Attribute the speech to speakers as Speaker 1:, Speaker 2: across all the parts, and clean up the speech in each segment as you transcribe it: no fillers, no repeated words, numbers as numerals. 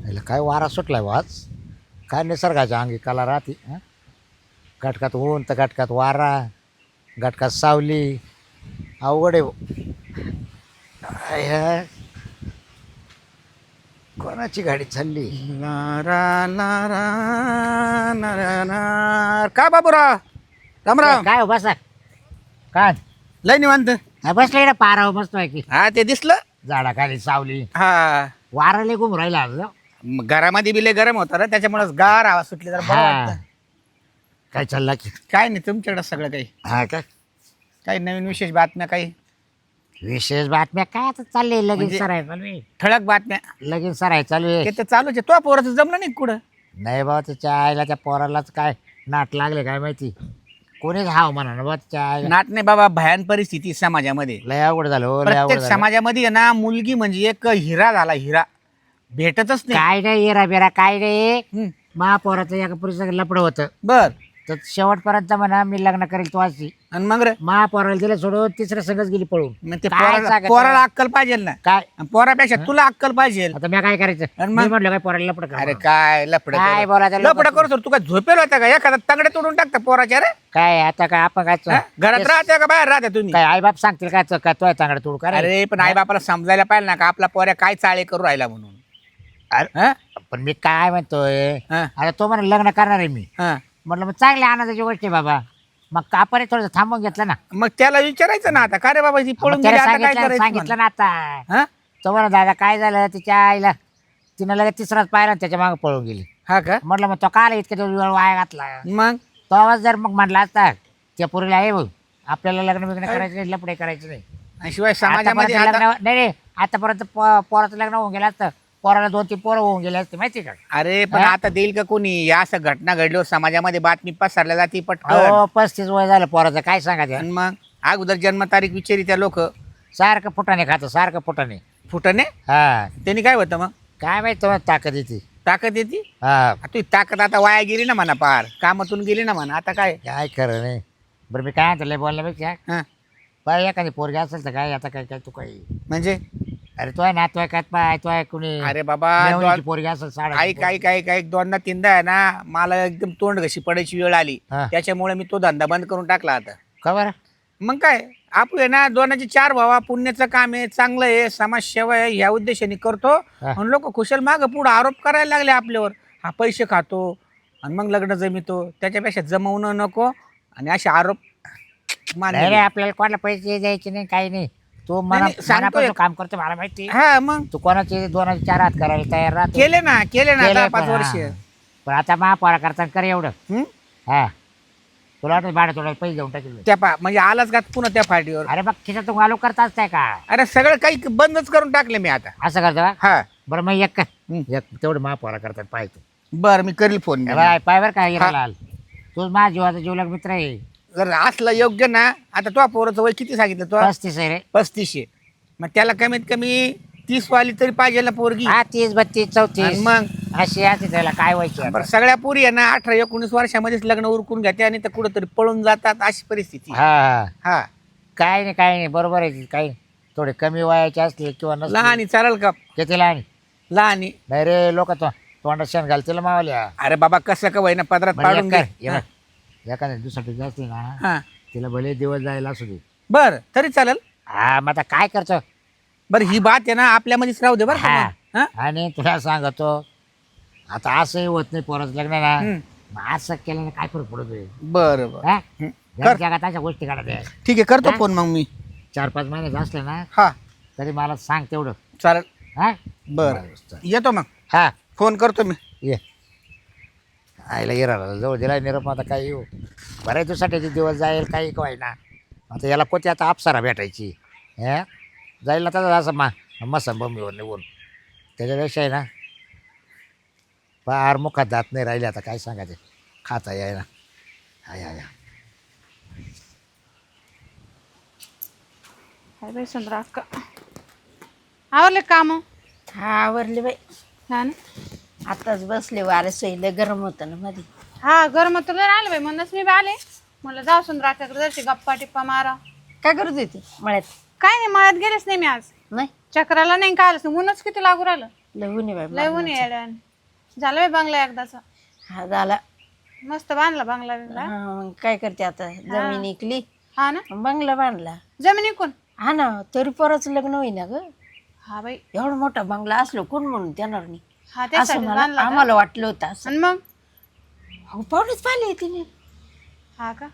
Speaker 1: याला काय वारा सुटलाय वाज काय निसर्गाच्या अंगी कला राहते घटकात ऊन तर घटकात वारा घटकात सावली अवघड आहे ह्या कोणाची गाडी चालली
Speaker 2: लारा लारा नारा नार. का बाबूराव रामराव
Speaker 1: काय हो बसा काय
Speaker 2: लय निवांत.
Speaker 1: बसले ना पारावर बसतोय की
Speaker 2: हा ते दिसलं.
Speaker 1: झाडाखाली सावली
Speaker 2: हा
Speaker 1: वारा लय घुम राहिला आज.
Speaker 2: मग घरामध्ये बिले गरम होतं रे त्याच्यामुळे गार आवाज सुटली जरा बरं
Speaker 1: हा.
Speaker 2: वाटतं.
Speaker 1: काय चालला की
Speaker 2: काय नाही तुमच्याकडे सगळं काही
Speaker 1: हा काय
Speaker 2: काही नवीन विशेष बातम्या काही
Speaker 1: विशेष बातम्या काय आता चालले लगीन
Speaker 2: म्हणजे-
Speaker 1: सराय चालू आहे
Speaker 2: ठळक बातम्या
Speaker 1: लगीन सराय चालू आहे
Speaker 2: ते तर चालूच आहे. तो पोराचं जमलं नाही कुठं.
Speaker 1: नाही बाबा त्याच्या आईला त्या पोरालाच काय नाट लागले काय माहिती कोणीच हाव म्हणा ना बा त्याच्या आईला
Speaker 2: नाट नाही बाबा भयान परिस्थिती समाजामध्ये.
Speaker 1: लय अवघड झालं हो लय अवघड
Speaker 2: प्रत्येक
Speaker 1: झालं
Speaker 2: समाजामध्ये आहे ना मुलगी म्हणजे एक हिरा झाला हिरा भेटतच नाही.
Speaker 1: काय नाही येरा बिरा काय नाही
Speaker 2: हम्म.
Speaker 1: महापौराचं एका पुरुषाचं लपड होतं
Speaker 2: बर
Speaker 1: तर शेवटपर्यंत म्हणा मी लग्न करेल तो अशी
Speaker 2: आणि मग रे
Speaker 1: महापौराला दिलं सोडून तिसऱ्या संघच गेली पळून
Speaker 2: मग ते
Speaker 1: काय सांगायचं?
Speaker 2: पोराला अक्कल पाहिजे ना.
Speaker 1: काय
Speaker 2: आणि पोरापेक्षा तुला अक्कल पाहिजे.
Speaker 1: आता मी काय करायचं
Speaker 2: आणि मग?
Speaker 1: मी म्हटलं काय पोराला लपड
Speaker 2: अरे
Speaker 1: कर
Speaker 2: काय लपड
Speaker 1: काय बोलायचं
Speaker 2: लपड करतो तू काय झोपेल होता का एखादा तगडे तोडून टाकता पोराच्या रे.
Speaker 1: काय आता काय आपण काय
Speaker 2: हा? घरात राहते का बाहेर राहते तुम्ही.
Speaker 1: काय आई बाप सांगतील काय काय तो चांगला तोड कर
Speaker 2: अरे पण आई बापाला समजायला पाहिजे ना का आपला पोऱ्या काय चाळे करू राहिला म्हणून.
Speaker 1: अरे
Speaker 2: हा?
Speaker 1: पण मी काय म्हणतोय
Speaker 2: हा,
Speaker 1: आता तो म्हणे लग्न करणार आहे मी
Speaker 2: हा.
Speaker 1: म्हटलं मग चांगल्या आनंदाची गोष्ट आहे बाबा मग आपण थोडं थांबून घेतलं ना
Speaker 2: मग त्याला विचारायचं ना आता का रे बाबा ती
Speaker 1: मग
Speaker 2: पळून
Speaker 1: त्याला
Speaker 2: गेली आता काय
Speaker 1: सांगितलं
Speaker 2: करायचं
Speaker 1: सांगितलं ना आता
Speaker 2: हा?
Speaker 1: तो म्हणा दादा काय झालं तिच्या आईला तिनं लगेच तिसराच पाहिला आणि त्याच्या मागे पळून गेली
Speaker 2: हा का
Speaker 1: म्हटलं मग तो काल इतके दिवस वेळ वाया घातला
Speaker 2: मग
Speaker 1: तो आवाज जर मग म्हटला असता त्या पुरीला आहे बघ आपल्याला लग्न बिग्न करायचं नाही लपडे करायचं नाही
Speaker 2: आणि शिवाय समाजामध्ये
Speaker 1: आतापर्यंत
Speaker 2: आता-
Speaker 1: लग्न नाही आतापर्यंत पोराचं लग्न होऊन गेलं असतं पोराला 2-3 पोरं होऊन गेले असते माहिती का
Speaker 2: अरे पण
Speaker 1: हा?
Speaker 2: आता देईल का कोणी या असं घटना घडल्यावर समाजामध्ये बातमी पसरल्या जाती पटकन.
Speaker 1: हो 35 वय झालं पोराचं काय सांगायचं
Speaker 2: आणि मग अगोदर जन्मतारीख विचारी त्या लोक
Speaker 1: सारखं फुटाने खातं सारखं फुटाने
Speaker 2: फुटणे
Speaker 1: हा
Speaker 2: त्यांनी काय होतं मग
Speaker 1: काय माहित तुम्हाला ताकद येते
Speaker 2: ताकद येते.
Speaker 1: हा
Speaker 2: तू ताकद आता वाया गेली ना म्हणा पार कामातून गेली ना म्हणा आता काय.
Speaker 1: काय खरं नाही बरं मी काय म्हणतो लय बोलण्यापेक्षा
Speaker 2: हा,
Speaker 1: पाय एखादी पोरगी असेल तर काय आता काय काय तू काही
Speaker 2: म्हणजे
Speaker 1: अरे तो आहे ना तो आहे काय पाय तो आहे कुणी
Speaker 2: अरे बाबा
Speaker 1: मेहुणीची पोरगी असेल साडा
Speaker 2: ऐक ऐक ऐक ऐक दोनदा तीनदा आहे ना मला एकदम तोंड घशी पडायची वेळ आली
Speaker 1: हा.
Speaker 2: त्याच्यामुळे मी तो धंदा बंद करून टाकला आता.
Speaker 1: का बरं
Speaker 2: मग काय आपण आहे ना दोनाचे चार भावा पुण्याचं काम आहे चांगलं आहे समाजसेवा आहे या उद्देशाने करतो.
Speaker 1: हा.
Speaker 2: आणि लोक कुशल माग पुढे आरोप करायला लागले आपल्यावर हा पैसे खातो आणि मग लग्न जमितो त्याच्यापेक्षा जमवणं नको आणि असे आरोप मान्य
Speaker 1: नाही रे
Speaker 2: नाही.
Speaker 1: आपल्याला कोणाला पैसे द्यायचे नाही काही नाही तो
Speaker 2: नाही, सांगतोय.
Speaker 1: मनापासून काम करतो मला माहिती
Speaker 2: हा मग
Speaker 1: तू कोणाचे 2-4 हात करायला तयार राहतो
Speaker 2: केले ना
Speaker 1: केलंय
Speaker 2: 5
Speaker 1: पण,
Speaker 2: वर्ष.
Speaker 1: हा. पण आता महापौरा करताना कर एवढं
Speaker 2: हं?
Speaker 1: हा तुला वाटत भाडं थोडं पैसे देऊन टाकेल
Speaker 2: त्या म्हणजे आलाच का पुन्हा त्या फाटीवर.
Speaker 1: अरे मग खिशातून घालू करताच काय का
Speaker 2: अरे सगळं काही बंदच करून टाकले मी आता.
Speaker 1: असं करतो का
Speaker 2: हा
Speaker 1: बरं मग एक
Speaker 2: हं.
Speaker 1: तेवढं महापौरा करतात पाय तू
Speaker 2: बर मी करील फोन.
Speaker 1: बाय पाय बरं काय लाल तूच माझ्या जीवाचा जीवलग मित्र आहे
Speaker 2: जर असलं योग्य ना आता तो पोराचं वय किती सांगितलं तो
Speaker 1: 35 आहे रे
Speaker 2: 35. मग त्याला कमीत कमी 30 वाली तरी पाहिजे ना पोरगी.
Speaker 1: हा 30 32
Speaker 2: आणि
Speaker 1: 34
Speaker 2: मग
Speaker 1: अशी असते त्याला काय व्हायची आता?
Speaker 2: बरं सगळ्या पोरी आहे ना 18-19 वर्षामध्येच लग्न उरकून घेते आणि तर कुठंतरी पळून जातात अशी परिस्थिती.
Speaker 1: हा
Speaker 2: हा
Speaker 1: काय नाही बरोबर आहे काही थोडे कमी वयाचे असले किंवा नसले
Speaker 2: लहानी चालेल का
Speaker 1: किती लहान
Speaker 2: लहानी.
Speaker 1: नाही रे लोक तोंडात शेण घालतील मावल्या
Speaker 2: अरे बाबा कसं का ना पदरात पाडून घे.
Speaker 1: एखाद्या दुसऱ्यासाठी असते ना
Speaker 2: हा
Speaker 1: तिला भले दिवस जायला असू दे
Speaker 2: बर तरी चालेल.
Speaker 1: हा मग आता काय करतो
Speaker 2: बरं ही बात आहे ना आपल्यामध्येच राहू दे बरं का
Speaker 1: हा.
Speaker 2: मग. हा?
Speaker 1: आणि तुला सांगतो आता असंही होत नाही पोराचं लग्न ना
Speaker 2: हं.
Speaker 1: मग असं केल्याने काय फरक पडतोय
Speaker 2: बरं बरं
Speaker 1: हा?
Speaker 2: हं.
Speaker 1: या जगात अशा गोष्टी काढत आहे
Speaker 2: ठीक आहे करतो
Speaker 1: हा?
Speaker 2: फोन मग मी.
Speaker 1: 4-5 महिन्याचं असले ना
Speaker 2: हा
Speaker 1: तरी मला सांग तेवढं
Speaker 2: चालेल.
Speaker 1: हा
Speaker 2: बरं येतो मग
Speaker 1: हा
Speaker 2: फोन करतो मी.
Speaker 1: ये आईला येणार जवळ दिला निरोप आता काय येऊ बऱ्याच दिवसासाठी दिवस जाईल काही काय ना आता याला कोणती आता अप्सरा भेटायची हे जाईल ना तसं असं मस्त बंबीवर निघून त्याच्यापेक्षा आहे ना फार मुखात जात नाही राहिले आता काय सांगायचं खाता याय ना हाय हाय
Speaker 3: हाय बाई सुंदरा अक्का आवरले काम
Speaker 4: हा आवरले बाई.
Speaker 3: हा ना
Speaker 4: आताच बसले वारे सोयीला गरम होतं ना मध्ये.
Speaker 3: हा गरम तर नाही आले बाई म्हणूनच मी बी आले म्हणलं जाऊ सुंदरा अक्काकडे जरशी गप्पा टिप्पा मारा.
Speaker 4: काय करत होती मळ्यात?
Speaker 3: काय नाही मळ्यात गेलेच नाही मी आज
Speaker 4: नाही
Speaker 3: चक्राला नाही काय आलं ऊनच किती लागू राहिलं.
Speaker 4: लय ऊन आहे बाई
Speaker 3: लय ऊन आहे येड्यावानी. झालं बाई बंगला एकदाचा.
Speaker 4: हा झाला.
Speaker 3: मस्त बांधला बंगला बिंगला.
Speaker 4: हा, मग काय करते आता जमीन इकली
Speaker 3: हा ना,
Speaker 4: बंगला बांधला.
Speaker 3: जमीन विकून.
Speaker 4: हा ना तरी परत लग्न होईना ग.
Speaker 3: हा बाई.
Speaker 4: एवढा मोठा बंगला असलो कोण म्हणून देणार नाही.
Speaker 3: हा
Speaker 4: असं
Speaker 3: त्यासाठी
Speaker 4: मला
Speaker 3: बांधला का?
Speaker 4: आम्हाला वाटलं होतं असं.
Speaker 3: आणि मग
Speaker 4: अहो, पाहुणेच पाहिले तिने.
Speaker 3: हा का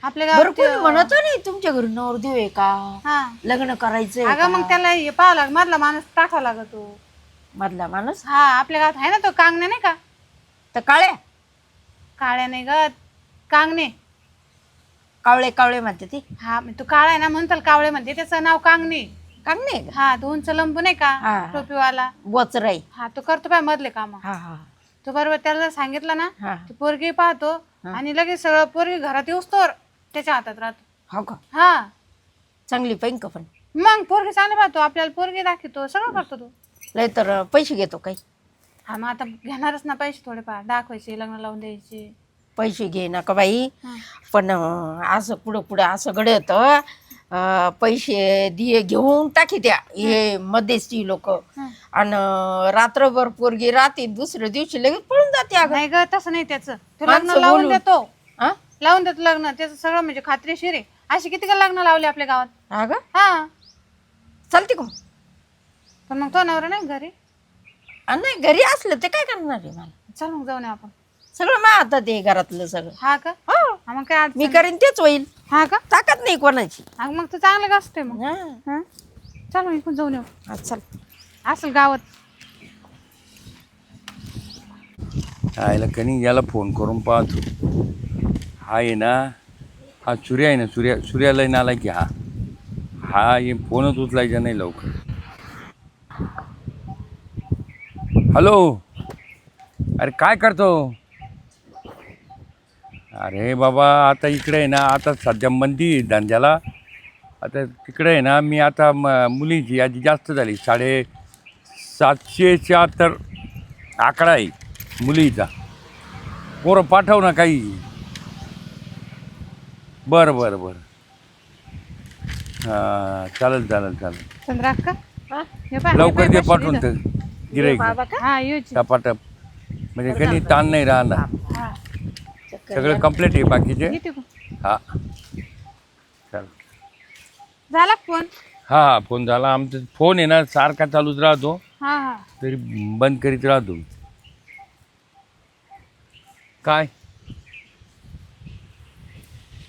Speaker 3: आपल्या
Speaker 4: बरं
Speaker 3: गावात
Speaker 4: कोणी म्हणत नाही तुमच्या घरी नवरदेव आहे का
Speaker 3: हा.
Speaker 4: लग्न करायचंय
Speaker 3: अगं मग त्याला हे पाहावं लाग मधला माणूस टाकावा लागतो.
Speaker 4: मधला माणूस
Speaker 3: हा आपल्या गावात आहे ना तो कांगणे नाही का.
Speaker 4: तर काळ्या
Speaker 3: काळ्या नाही ग कांगणे.
Speaker 4: कावळे कावळे म्हणते ती.
Speaker 3: हा मग तू काळा आहे ना म्हणून त्याला कावळे म्हणते. त्याचं नाव कांगणे.
Speaker 4: कांगणे
Speaker 3: हा तो उंच लंबू नाही का
Speaker 4: हा.
Speaker 3: टोपीवाला.
Speaker 4: बोचराई.
Speaker 3: हा तो करतो पाय मधले काम.
Speaker 4: हा हा
Speaker 3: तो बरोबर त्याला जर सांगितलं ना
Speaker 4: हा
Speaker 3: ती पोरगी पाहतो आणि लगेच सगळं पोरगी घरात येऊस्तोवर त्याच्या हातात राहतो.
Speaker 4: हो का
Speaker 3: हा
Speaker 4: चांगली पैन का पण
Speaker 3: मग पोरगी चांगली पाहतो आपल्याला पोरगी दाखवतो सगळं करतो तो.
Speaker 4: लय तर पैसे घेतो काही.
Speaker 3: हा मग आता घेणारच ना पैसे थोडेफार दाखवायचे लग्न लावून द्यायचे.
Speaker 4: पैसे घे नका बाई
Speaker 3: हा.
Speaker 4: पण असं पुढं पुढं असं घडत पैसे दिये घेऊन टाकी द्या हे मध्यस्थी लोक आणि रात्रभर पोरगी रात्री दुसऱ्या दिवशी लगेच पळून जाते अगं.
Speaker 3: नाही ग तसं नाही त्याचं तो
Speaker 4: माणसं
Speaker 3: लग्न लावून
Speaker 4: बोलून.
Speaker 3: देतो.
Speaker 4: हा?
Speaker 3: लावून देतो लग्न त्याचं सगळं म्हणजे खात्रीशीर आहे. अशी किती का लग्न लावले आपल्या गावात.
Speaker 4: हा ग
Speaker 3: हा
Speaker 4: चालते का मग?
Speaker 3: पण मग तो नवरा नाही घरी.
Speaker 4: नाही घरी असलं ते काय करणार आहे मला
Speaker 3: चल मग जाऊन येऊ आपण.
Speaker 4: सगळं मा आता ते घरातलं सगळं.
Speaker 3: हा का
Speaker 4: हो
Speaker 3: हा मग काय अडचण
Speaker 4: मी करीन तेच होईल.
Speaker 3: हा का
Speaker 4: ताकद नाही कोणाची.
Speaker 3: हा मग तू चांगलं असते मग.
Speaker 4: हा
Speaker 3: हा चल मग इकडून जाऊन येऊ.
Speaker 4: हा, चल
Speaker 3: असेल गावात.
Speaker 5: आयला कनी याला फोन करून पाहतो. हा आहे ना हा सूर्य आहे ना सूर्याला नाला की हा हे फोनच उचलायचा नाही लवकर. हॅलो अरे काय करतो. अरे बाबा आता इकडे आहे ना आता सध्या मंदी आहे धंद्याला. आता तिकडे आहे ना मी आता मुलीची यादी जास्त झाली 776 आकडा आहे मुलीचा. पोरं पाठव ना काही. बरं बरं बरं हां चालेल चालेल चालेल
Speaker 3: चंद्राक का
Speaker 4: हा?
Speaker 3: हे पाय,
Speaker 5: लवकर
Speaker 3: हे
Speaker 5: दे
Speaker 3: पाय,
Speaker 5: पाठवून
Speaker 3: बसली
Speaker 5: तर गिराईक
Speaker 4: बाबा का
Speaker 3: हा येऊची.
Speaker 5: टपाटप म्हणजे कधी ताण नाही राहणार.
Speaker 3: हा
Speaker 4: चक्कर
Speaker 5: सगळं कंप्लीट आहे बाकीचे.
Speaker 3: येते का?
Speaker 5: हां चालेल.
Speaker 3: झाला का फोन.
Speaker 5: हां फोन झाला. आमचा फोन आहे ना सारखा चालूच राहतो
Speaker 3: हा हा
Speaker 5: तरी बंद करीत राहतो. काय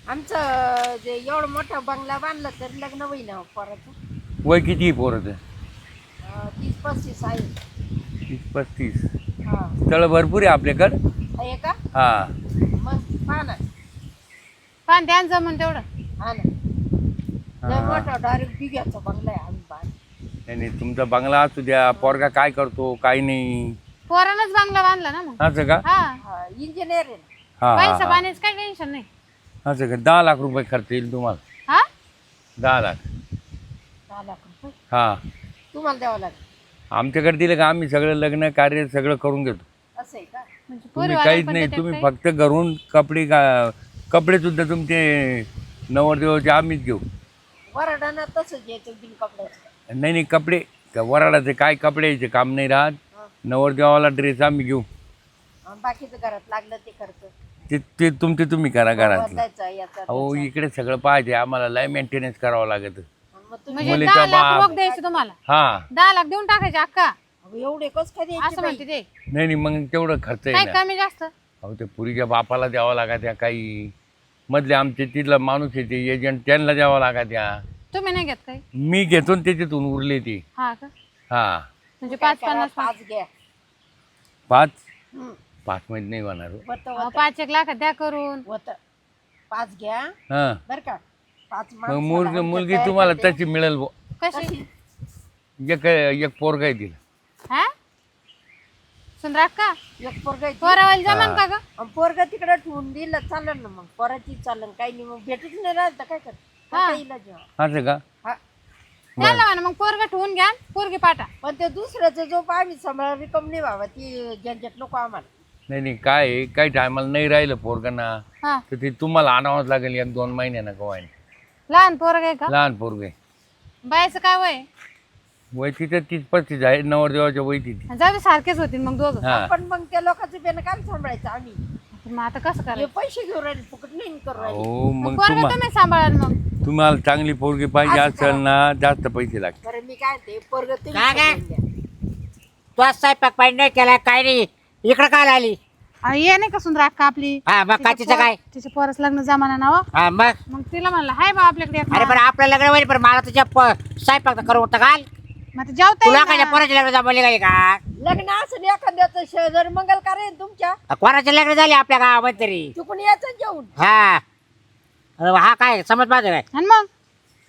Speaker 4: आमचं जे एवढं मोठा बंगला बांधला तरी लग्न होईल पोराचं.
Speaker 5: वय किती आहे पोराचं.
Speaker 4: 30-35 आहे.
Speaker 5: 30-35.
Speaker 4: हा
Speaker 5: स्थळं भरपूर आहे आपल्याकडं.
Speaker 4: आहे का
Speaker 5: हां
Speaker 4: मग पहा ना.
Speaker 3: पान ध्यान जमून तेवढं.
Speaker 4: हा ना लय मोठा डायरेक्ट बिग्याचा बंगला आहे आम्ही बांधला.
Speaker 5: नाही नाही तुमचा बंगला असू द्या. पोरगा काय करतो काय नाही
Speaker 3: पोरानच बंगला बांधला ना मग.
Speaker 5: असं का.
Speaker 3: हा
Speaker 4: हा इंजिनियर आहे ना.
Speaker 5: हां
Speaker 3: पैसा
Speaker 5: हां
Speaker 3: पाण्याचं काही टेन्शन नाही.
Speaker 5: असं का. 10 लाख रुपये खर्च येईल तुम्हाला.
Speaker 3: हा
Speaker 5: 10 लाख
Speaker 4: 10 लाख रुपये
Speaker 5: हां
Speaker 4: तुम्हाला द्यावं लागेल.
Speaker 5: आमच्याकडे दिलं का आम्ही सगळं लग्न कार्य सगळं करून घेतो.
Speaker 4: असं आहे का
Speaker 3: म्हणजे
Speaker 5: तुम्ही
Speaker 3: पोरीवाल्याला
Speaker 5: काहीच
Speaker 3: पण
Speaker 5: नाही.
Speaker 3: देतात
Speaker 5: तुम्ही
Speaker 3: काही?
Speaker 5: फक्त घरून कपडे सुद्धा तुमचे नवरदेवाचे आम्हीच घेऊ.
Speaker 4: वराडाना तसंच यायचं बिन कपड्याचं.
Speaker 5: नाही नाही कपडे वराडाचे काय कपड्याचे काम नाही राहत. नवरदेवाला ड्रेस आम्ही घेऊ.
Speaker 4: बाकीचं घरात लागलं ते खर्च
Speaker 5: ते तुमचे तुम्ही करा घरातलं.
Speaker 4: बदलायचा याचा
Speaker 5: अहो इकडे सगळं पाहिजे आम्हाला. लय मेंटेनन्स करावं लागतं.
Speaker 4: मग तुम्ही
Speaker 3: म्हणजे
Speaker 5: मुलीचा
Speaker 3: 10 लाख
Speaker 5: बाप.
Speaker 3: रोख द्यायचे तुम्हाला.
Speaker 5: हां
Speaker 3: 10 लाख देऊन टाकायचे अक्का
Speaker 4: एवढे कस काय द्यायचे
Speaker 3: असं म्हणते ते.
Speaker 5: नाही नाही मग तेवढं खर्च आहे
Speaker 3: काय
Speaker 5: ना.
Speaker 3: कमी जास्त.
Speaker 5: अहो ते पुरीच्या बापाला द्यावं लागा त्या काही मधले आमचे तिथला माणूस आहे ते एजंट त्यांना द्यावं लागा त्या.
Speaker 3: तुम्ही नाही घेत काही.
Speaker 5: मी घेतो आणि त्याच्यातून उरले ते.
Speaker 3: हा का
Speaker 5: हां
Speaker 3: म्हणजे
Speaker 4: काय
Speaker 3: 5-50
Speaker 4: करा, 5 घ्या.
Speaker 5: 5
Speaker 4: हम्म.
Speaker 5: 5 मध्ये नाही होणार हो.
Speaker 4: होतं
Speaker 3: 5-1 लाख द्या करून.
Speaker 4: होतं 5 घ्या
Speaker 5: हां
Speaker 4: बर का. 5
Speaker 5: मग मुलगी तुम्हाला तशी मिळेल बुवा.
Speaker 3: कशी
Speaker 5: एक पोरगा आहे तिला.
Speaker 3: हा सुंदराक का
Speaker 4: एक पोरगा
Speaker 3: पोरावाली जमान का ग.
Speaker 4: पोरगा तिकडे ठेवून दिलं चालेल ना. मग पोराची चालेल काही नाही. मग भेटूच नाही राहिलं तर काय करत येईल जेव्हा.
Speaker 5: असं का.
Speaker 4: हा
Speaker 3: त्याला म्हणा मग पोरगा ठेवून घ्या पोरगी पाठा.
Speaker 4: पण ते दुसऱ्याचं जो आम्ही सांभाळा रिकम नाही व्हावा ती ज्यांच्यात नको आम्हाला.
Speaker 5: नाही नाही काय आहे, काही टायमाला नाही राहिलं पोरगांना
Speaker 3: हा
Speaker 5: तर ते तुम्हाला आणावंच लागेल 1-2 महिन्यानं कवाय.
Speaker 3: लहान पोरग आहे का.
Speaker 5: लहान पोरग आहे.
Speaker 3: बायचं काय वय.
Speaker 5: वय तिथं 30-35 आहे नवरदेवाच्या वय तिथे.
Speaker 3: आणि जाऊ दे सारखेच होतील मग दोघं.
Speaker 5: हा
Speaker 4: पण मग त्या लोकांचं बेन काय सांभाळायचं आम्ही?
Speaker 3: मग आता कसं
Speaker 4: हे
Speaker 3: करायचं?
Speaker 4: पैसे घेऊन राहिले फुकट नाही करू राहिले.
Speaker 5: हो मग
Speaker 3: पोरगा तुम्ही सांभाळाल मग.
Speaker 5: तुम्हाला चांगली पोरगी पाहिजे असेल ना जास्त पैसे लागतात.
Speaker 4: बरं मी काय ते पोरग
Speaker 1: काय काय? तू आज स्वयंपाक पाणी नाही केला काय नाही इकडं काय आली?
Speaker 3: अहो, ये नाही का सुंदर अक्का आपली.
Speaker 1: हा मग काय तिचं काय?
Speaker 3: तिच्या पोरास लग्न जमाना ना हो.
Speaker 1: हा मग
Speaker 3: मग तिला म्हणलं हाय बा आपल्याकडे एक
Speaker 1: अरे
Speaker 3: नाव.
Speaker 1: बरं आपलं लग्न होईल पण मला तुझ्या स्वयंपाक तर करू होतं घाल.
Speaker 3: मग आता जेवता
Speaker 1: तुला
Speaker 3: येईल
Speaker 1: काय
Speaker 3: ना.
Speaker 1: पोराचे लग्न जमवले काय का?
Speaker 4: लग्न असं एखाद्याचं शेजार मंगल कार्य आहे तुमच्या
Speaker 1: कोणाचे लग्न झाले आपल्या गावामध्ये तरी?
Speaker 4: चुकून यायचं जेवून.
Speaker 1: हा हा काय समज माझं काय
Speaker 3: आणि मग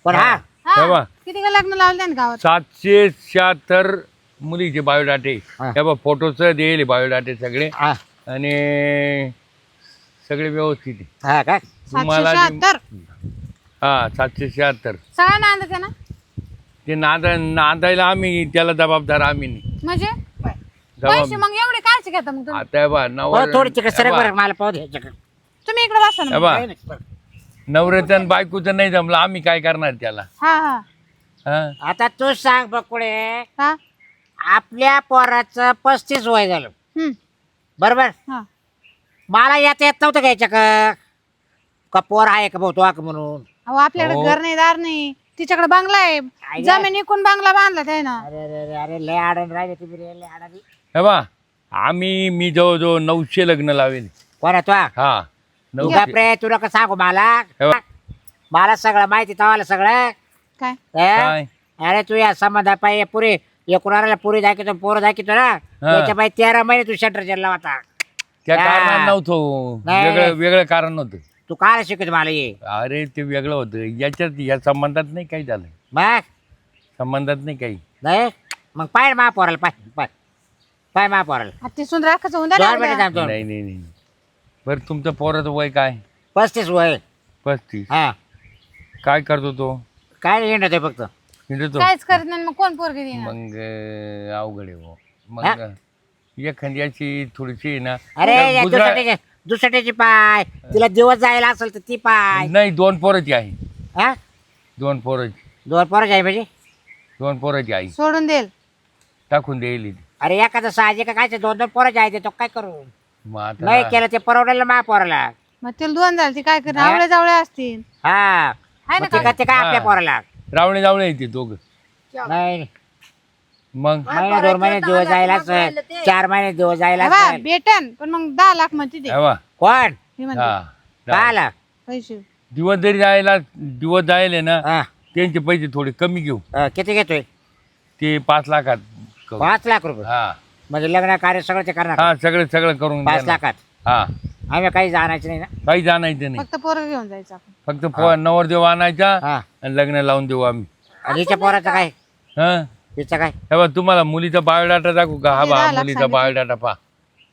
Speaker 1: पण हा
Speaker 5: हे बा.
Speaker 3: हा किती का लग्न लावलं त्याने गावात.
Speaker 5: 776 मुलीचे बायोडाटे
Speaker 1: हा.
Speaker 5: हे बा फोटोचं देईल बायोडाटे सगळे
Speaker 1: हा
Speaker 5: आणि सगळे व्यवस्थित आहे.
Speaker 1: हा काय?
Speaker 5: तुम्हाला
Speaker 3: 776.
Speaker 5: हा 776.
Speaker 3: सगळ्या नांदत आहे ना
Speaker 5: ते नांदायला आम्ही त्याला जबाबदार आम्ही नाही.
Speaker 3: म्हणजे
Speaker 5: जबाब
Speaker 3: पैसे मग एवढे कायचे घेता मग तुम्ही?
Speaker 5: आता हे बा
Speaker 1: हो, थोडी तिकडे सरक बरं मला पाहू दे ह्याच्याकडे.
Speaker 3: तुम्ही इकडे बसा ना
Speaker 5: हे
Speaker 3: मग.
Speaker 5: बा नवऱ्याचं बायकोचं नाही जमलं आम्ही काय करणार त्याला.
Speaker 3: हा हा
Speaker 5: हा
Speaker 1: आता तू सांग बघ पुढे
Speaker 3: हा
Speaker 1: आपल्या पोराचं 35 वय झालं
Speaker 3: हम्म
Speaker 1: बरोबर.
Speaker 3: हा
Speaker 1: मला येत नव्हतं घ्यायचं का पोर आहे का भाऊ तो का म्हणून.
Speaker 3: अहो आपल्याकडे
Speaker 5: हो.
Speaker 3: घर नाही दार नाही. तिच्याकडे बंगला आहे.
Speaker 1: आहे.
Speaker 3: जमीन इकून बंगला बांधला त्याने ना.
Speaker 1: अरे अरे अरे अरे लय आडण राहिले तुम्ही रे लय आडाणी.
Speaker 5: हे बा मी जवळजवळ 900 लग्न लावेल.
Speaker 1: कोणा तो
Speaker 5: हा
Speaker 1: तू
Speaker 5: 900.
Speaker 1: बापरे तुला का सांगू मला
Speaker 5: हे बा.
Speaker 1: मला सगळं माहिती तवाला सगळं
Speaker 3: काय
Speaker 1: हे?
Speaker 5: काय
Speaker 1: अरे तू या संबंधा पाहिजे पुरी एकुणाला पुरी दाखवतो पोरं दाखवतो ना त्याच्या पाहिजे 13 महिने तू शटर जेलला होता.
Speaker 5: त्या
Speaker 1: हा.
Speaker 5: कारणात नव्हतं
Speaker 1: नाही.
Speaker 5: वेगळं कारण नव्हतं.
Speaker 1: तू काय शिकत मला ये
Speaker 5: अरे ते वेगळं होतं याच्यात या संबंधात नाही काही झालं.
Speaker 1: मग
Speaker 5: संबंधात नाही काही.
Speaker 1: नाही मग पाय महापोराला पाय पाय पाय महापोराला
Speaker 3: आता ते सुंदर अक्काचं होऊन
Speaker 1: 2
Speaker 3: द्या
Speaker 1: मिनिटं
Speaker 3: ना.
Speaker 1: थांबतो.
Speaker 5: नाही बरं तुमचं पोराचं वय काय?
Speaker 1: 35 वय
Speaker 5: 35.
Speaker 1: हा
Speaker 5: काय करतो तो?
Speaker 1: काय येणार ते फक्त
Speaker 5: हिंडतो
Speaker 3: काहीच करत नाही मग कोण पोरगी देणार.
Speaker 5: मग अवघड आहे हो.
Speaker 1: हा?
Speaker 5: मग एखाद्याची थोडीशी आहे ना
Speaker 1: अरे
Speaker 5: त्या
Speaker 1: या
Speaker 5: गुजरा-
Speaker 1: दुसऱ्याची पाय तिला दिवस जायला असेल तर ती पाय
Speaker 5: नाही 2 पोराची आहे.
Speaker 1: हा
Speaker 5: 2 पोराची
Speaker 1: 2 पोरं आहे म्हणजे
Speaker 5: 2 पोराची आई
Speaker 3: सोडून देईल.
Speaker 5: टाकून देईल.
Speaker 1: अरे एखादं साहजिक काय 2 पोरं आहे तो काय करू
Speaker 5: मग आता
Speaker 1: नाही केलं ते परवडेल महापोराला.
Speaker 3: मग तिला 2 झाले ती काय करणार.
Speaker 1: हा?
Speaker 3: आवळे जावळे असतील.
Speaker 1: हा
Speaker 3: आहे ना
Speaker 1: मग ते काय आपल्या
Speaker 5: हा.
Speaker 1: पोराला
Speaker 5: रावळे जावळे येते दोघं.
Speaker 1: नाही
Speaker 5: मग
Speaker 1: महिना 2 महिने दिवस जायला असेल 4 महिने दिवस जायला
Speaker 3: हा,
Speaker 1: असेल.
Speaker 3: भेटन पण मग 10 लाख म्हणते ते.
Speaker 5: हे बा.
Speaker 1: कोण
Speaker 3: मी म्हणते
Speaker 5: हा
Speaker 1: काय आला
Speaker 3: पैसे.
Speaker 5: दिवस जरी जायले ना
Speaker 1: हा
Speaker 5: त्यांचे पैसे थोडे कमी घेऊ.
Speaker 1: किती घेतोय?
Speaker 5: ते 5 लाखात करू.
Speaker 1: 5 लाख रुपये
Speaker 5: हा
Speaker 1: म्हणजे लग्न कार्य सगळं ते करणार
Speaker 5: हा सगळं करून
Speaker 1: 5
Speaker 5: देणार.
Speaker 1: लाखात
Speaker 5: हा
Speaker 1: आम्ही काही जाणायचं नाही ना.
Speaker 5: काही जाणायचं नाही.
Speaker 3: फक्त पोरग घेऊन जायचं आपण.
Speaker 5: फक्त नवरदेव आणायचा
Speaker 1: हा
Speaker 5: आणि लग्न लावून देऊ आम्ही.
Speaker 1: आणि हिच्या पोराचं काय
Speaker 5: हा
Speaker 1: हिचं काय
Speaker 5: हे बा तुम्हाला मुलीचा बायोडाटा दाखवू का? हा
Speaker 3: किती
Speaker 5: बा
Speaker 3: 10 लाख
Speaker 5: मुलीचा
Speaker 3: सांगितले?
Speaker 5: बायोडाटा पहा.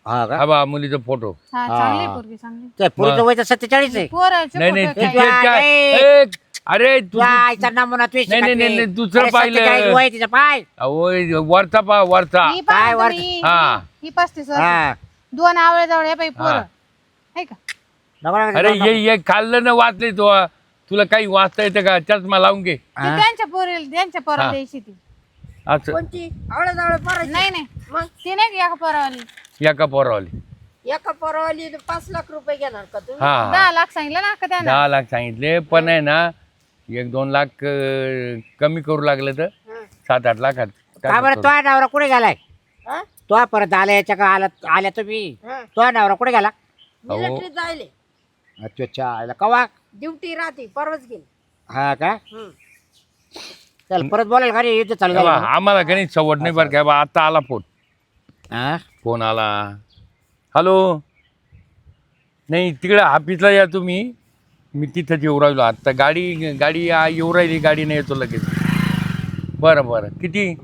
Speaker 1: हा का
Speaker 5: हा बा मुलीचा फोटो.
Speaker 3: हा चांगली आहे पोरगी चांगली.
Speaker 1: ते पुरीचं वय तर 47 आहे.
Speaker 3: पोराचे
Speaker 5: नाही
Speaker 3: फोटो
Speaker 5: तिथे
Speaker 3: काय?
Speaker 5: काय
Speaker 1: ए,
Speaker 5: ए, अरे तू
Speaker 1: तुझ्या आईचा नमुना तू
Speaker 5: नाही, दुसरं पाहिलं.
Speaker 1: वय तिचं पाय
Speaker 5: अहो वरचा पहा वरचा.
Speaker 3: ही पहा
Speaker 1: काय वर-
Speaker 3: तुम्ही.
Speaker 5: हा.
Speaker 3: ही 35 वर्ष.
Speaker 1: हा
Speaker 3: 2 आवळे जावळे पाहिजे पोरं.
Speaker 5: हा.
Speaker 3: आहे का?
Speaker 1: नको नको,
Speaker 5: अरे
Speaker 1: नको.
Speaker 5: ये खाल्लं ना वाचले तो. तुला काही वाचता येतं का? चष्मा लावून घे.
Speaker 3: ती
Speaker 1: हा.
Speaker 3: त्यांच्या पोराला
Speaker 5: हा.
Speaker 3: द्यायची ती.
Speaker 5: असं
Speaker 4: कोणती आवळे जावळे पोराची
Speaker 3: नाही नाही
Speaker 4: मग
Speaker 3: ती नाही का एका पोरावाली.
Speaker 5: एका पोरावाली.
Speaker 4: एका पोरावाली 5 लाख रुपये घेणार का तुम्ही?
Speaker 5: हा
Speaker 3: 10 लाख सांगितलं ना का त्यानं.
Speaker 5: 10 लाख सांगितले पण आहे ना 1-2 लाख कमी करू लागलं तर
Speaker 4: हं.
Speaker 5: 7-8 लाखात
Speaker 1: का बरं तो नवरा कुठे गेलाय?
Speaker 4: हा?
Speaker 1: तो परत आला याच्या का आल्या तुम्ही
Speaker 4: हं.
Speaker 1: तो नवरा कुठे गेला?
Speaker 4: मिलिटरीत जायले
Speaker 1: अच्छा आला कवा
Speaker 4: ड्युटी राहते परवाच गेली.
Speaker 1: हा का
Speaker 4: हं.
Speaker 1: चल परत बोलायला का रे युद्ध चालू
Speaker 5: हे बा,
Speaker 1: झालं.
Speaker 5: आम्हाला काही सवड नाही बरं का बा. आता आला
Speaker 1: हा?
Speaker 5: फोन आला. हॅलो नाही तिकडे ऑफिसला या तुम्ही. मी तिथंच येऊ राहिलो आता. गाडी येऊ राहिली. गाडीने येतो लगेच. बरं किती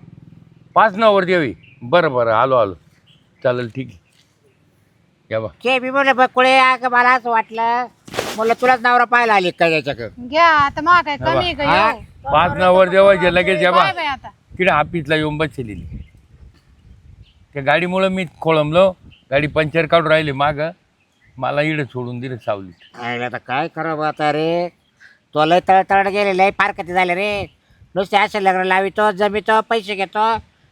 Speaker 5: 5 नवर यावी. बरं आलो चालेल ठीक आहे. या बा
Speaker 1: के मी म्हणलं बघ कुळे का मला असं वाटलं म्हणलं तुलाच नवरा पाहायला आली काय याच्याकडं.
Speaker 3: घ्या आता मा काय कमी आहे का
Speaker 1: हा?
Speaker 3: येऊ?
Speaker 5: 5 नवर देवायचे लगेच या बा.
Speaker 3: काय बाई आता.
Speaker 5: तिकडे ऑफिसला येऊन बसलेली. त्या गाडीमुळं मी खोळंबलो. गाडी पंक्चर काढून राहिली मागं. मला इकडे सोडून दिलं सावलीत.
Speaker 1: आता काय करावं आता रे तो लय तळतळ गेले लय फार कधी झाले रे नुसते असं लग्न लावितो जमितो पैसे घेतो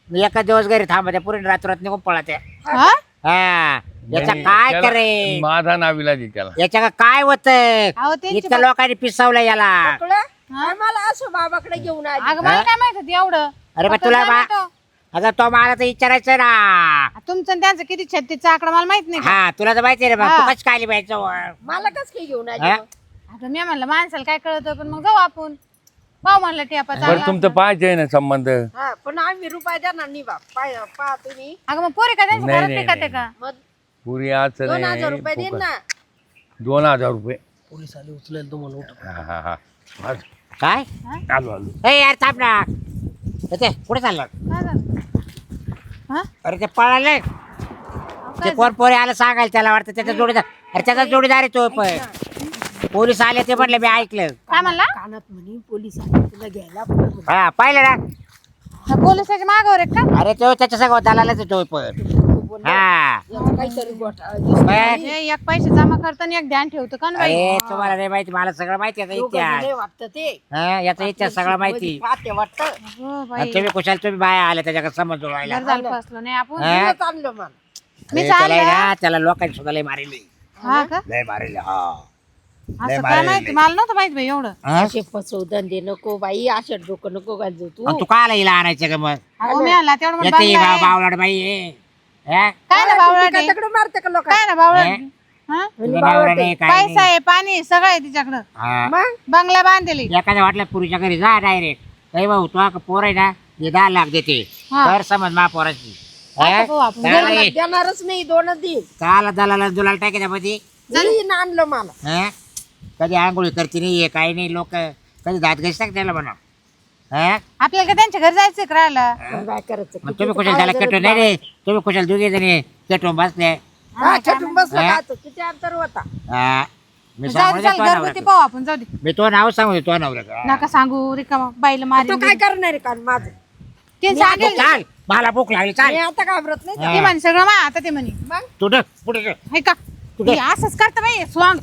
Speaker 1: एका दिवस घरी थांबते पुरी रात्रात निघून पळते.
Speaker 3: हा?
Speaker 1: हा याचा
Speaker 5: नाही,
Speaker 1: काय
Speaker 5: त्याला
Speaker 1: करे
Speaker 5: माझा नाविला दे त्याला.
Speaker 1: याच्या का काय होत
Speaker 3: अहो त्यांची
Speaker 1: इतक्या लोकांनी पिसवलं याला.
Speaker 4: मला असं बाबाकडे घेऊन आली.
Speaker 3: अगं मला काय माहित होती एवढं.
Speaker 1: अरे मग
Speaker 3: फक्त
Speaker 1: तुला
Speaker 3: जाणवतो.
Speaker 1: अगं तो मला तर विचारायचं ना.
Speaker 3: तुमचं आणि त्यांचं किती छत्तीसचा आकडा मला माहित नाही का?
Speaker 1: हा तुला तर माहिती रे बा
Speaker 3: हा.
Speaker 1: तू कशी काय पाहिजे.
Speaker 4: मला कस काही घेऊन आली
Speaker 1: हा?
Speaker 4: मग?
Speaker 3: आता मी म्हणलं माणसाला काय कळतं पण मग जाऊ आपण. भाऊ म्हणलं टेपा
Speaker 5: बरं
Speaker 3: चांगला.
Speaker 5: तुमचं पाहायचं आहे ना संबंध.
Speaker 4: हा पण आम्ही रुपये देणार नाही बाप पहा तुम्ही.
Speaker 3: अगं मग पोरी का त्यांच्या
Speaker 5: नाही,
Speaker 3: घरात
Speaker 5: नाही,
Speaker 3: पिकाते
Speaker 5: नाही.
Speaker 3: का?
Speaker 4: मग
Speaker 5: पुरी आज
Speaker 4: 2000 रुपये देईन ना.
Speaker 5: 2000 रुपये.
Speaker 2: पोलीस आले उचलेल तुम्हाला उठा.
Speaker 5: हा हा हा आज
Speaker 1: काय
Speaker 5: आलो आलो.
Speaker 1: ए यार थांब ना. ते कुठे चाललं.
Speaker 3: काय झालं? हा?
Speaker 1: अरे ते पळाले ते कोण पोरे आलं सांगायला त्याला वाटतं त्याचा जोडीदार. अरे त्याचा जोडीदार आहे तो पण. पोलीस आले ते म्हटलं मी ऐकलं.
Speaker 3: काय म्हणला?
Speaker 4: कानात म्हणे पोलीस आले तुला घ्यायला पुढे म्हणे.
Speaker 1: हा पाहिलं ना.
Speaker 3: हा, पोलिसाच्या मागावर आहे का?
Speaker 1: अरे तो त्याच्या सगळं दलालच आहे तो पण. हा
Speaker 4: याचा काहीतरी घोटाळा दिसतो.
Speaker 1: बरं.
Speaker 3: हे एक पैसे जमा करताना एक ध्यान ठेवतं का ना बाई?
Speaker 1: अरे तुम्हाला नाही माहिती मला सगळं माहिती याचा
Speaker 4: दोघं
Speaker 1: इतिहास.
Speaker 4: जण वाटतं ते.
Speaker 1: हा याचा इतिहास सगळं माहिती.
Speaker 4: पाहते वाटतं.
Speaker 3: हो बाई.
Speaker 1: आणि तुम्ही कुशाल तुम्ही बाया आल्या त्याच्याकडे समज जोडायला.
Speaker 3: बरं झालं फसलो नाही आपण.
Speaker 1: हा?
Speaker 4: दिवस आणलं मला.
Speaker 3: मी
Speaker 1: अरे त्याला
Speaker 3: चालले.
Speaker 1: ना त्याला लोकांनी सुद्धा लय मारेली.
Speaker 3: हा का?
Speaker 1: लय मारेली हा.
Speaker 3: असं काय माहिती मला नव्हतं माहित बाई एवढं.
Speaker 1: हा?
Speaker 4: असे फसवधंदे नको बाई अशा डोकं नको घालतो तू.
Speaker 1: आणि तू काला हिला आणायचं का मग.
Speaker 3: अहो मी आला तेवढं मला
Speaker 1: येते
Speaker 3: बांगला आहे.
Speaker 1: बावलाड बाई आहे. हा?
Speaker 3: काय ना बावळा
Speaker 4: काय दगड मारते का लोक?
Speaker 3: काय ना बावळा
Speaker 1: हे?
Speaker 3: हा?
Speaker 1: तुझं नवरा नाही, काय
Speaker 3: पैसा
Speaker 1: नाही.
Speaker 3: आहे पाणी सगळं आहे तिच्याकडं.
Speaker 1: हा.
Speaker 4: मग
Speaker 3: बंगला बांधलेली.
Speaker 1: एखाद्या वाटलं पुरीच्या घरी जा डायरेक्ट. अरे भाऊ तू पोर आहे ना हे 10 लाख देते
Speaker 3: हा.
Speaker 1: तर समज मा पोराची.
Speaker 3: आता पाहू आपण.
Speaker 4: देणारच नाही 2 दिन.
Speaker 1: काला दलाला दुलाला टाकायच्या मध्ये.
Speaker 4: जरी आणलं मला.
Speaker 1: हा? कधी आंघोळी करते नाही काही नाही लोक कधी दात घ्यायच त्याला म्हणा. हा?
Speaker 3: आपल्याला काय त्यांच्या घरी जायचंय का राहायला?
Speaker 4: मग काय करायचं?
Speaker 1: मग तुम्ही कुशाल त्याला केटून नाही रे तुम्ही कुशाल दोघे जणी केटून बसले.
Speaker 4: हा, छटून बसलं
Speaker 1: हा?
Speaker 4: का आता? किती अंतर होता?
Speaker 1: हा. मी
Speaker 3: जाऊ
Speaker 1: सांगू
Speaker 3: दे चल
Speaker 1: तो
Speaker 3: घरगुती
Speaker 1: नवरा.
Speaker 3: पाहू आपण जाऊ दे.
Speaker 1: मी तो नाव सांगू तो नवरा का.
Speaker 3: नका सांगू रिकामा बाईला
Speaker 4: तो
Speaker 3: मारेल.
Speaker 4: काय करणार आहे का माझं?
Speaker 3: ते सांगेल
Speaker 1: चाल मला भूक लागली
Speaker 4: मी
Speaker 1: चाल.
Speaker 4: आता घाबरत नाही.
Speaker 3: ते म्हणे सगळं मा आता ते म्हणे
Speaker 1: तू पुढे
Speaker 3: हे का हे असंच करता बाई स्वांग